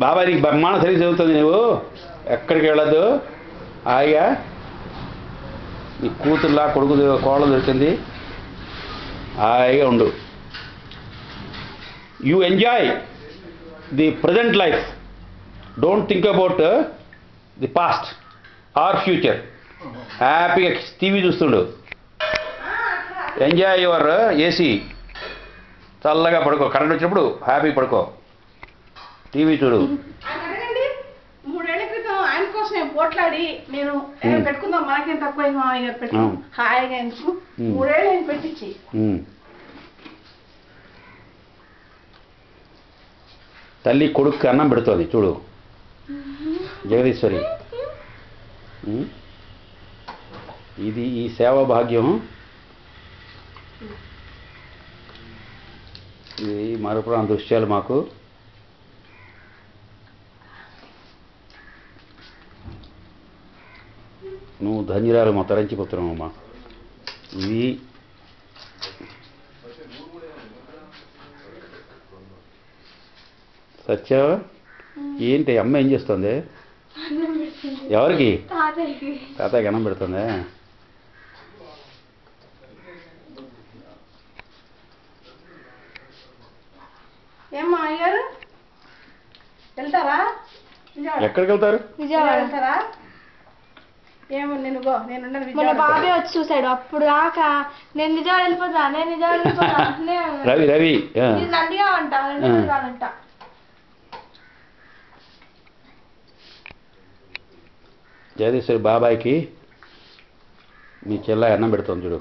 బాబాయ్ నీకు బ్రహ్మాండ సరిగ్గా చదువుతుంది, నువ్వు ఎక్కడికి వెళ్ళొద్దు, హాయిగా నీ కూతుర్లా కొడుకు కోళ్ళ దొరికింది, హాయిగా ఉండు. You enjoy the present life, don't think about the past or future. హ్యాపీగా టీవీ చూస్తుండు, ఎంజాయ్ యువర్ ఏసీ, చల్లగా పడుకో, కరెంట్ వచ్చినప్పుడు హ్యాపీ పడుకో, టీవీ చూడు. ఆయన కోసం పోట్లాడి నేను పెట్టుకుందాం, మనకేం తక్కువ హాయిగా ఎందుకు 3 ఏళ్ళు ఆయన పెట్టించి. తల్లి కొడుకు అన్నం పెడుతోంది చూడు జగదీశ్వరి. ఇది ఈ సేవా భాగ్యం, ఇది మరపురాని దృశ్యాలు మాకు. నువ్వు ధన్యురాలు మా తరించి పుత్రం అమ్మా. ఇది సత్య, ఏంటి అమ్మ ఏం చేస్తుంది? ఎవరికి? తాతయ్యకి అన్నం పెడుతుంది. ఏమ్మా అయ్యారు వెళ్తారా? ఎక్కడికి వెళ్తారు? వెళ్తారా? ఏమో నేను మన బాబే వచ్చి చూసాడు, అప్పుడు దాకా నేను నిజాలు వెళ్ళిపోతా, నేను నిజాలు వెళ్ళిపోతా. రవి రవి నందిగా అంట. జగదీశ్వరి బాబాయ్కి మీ చెల్ల అన్నం పెడుతుంది చూడు.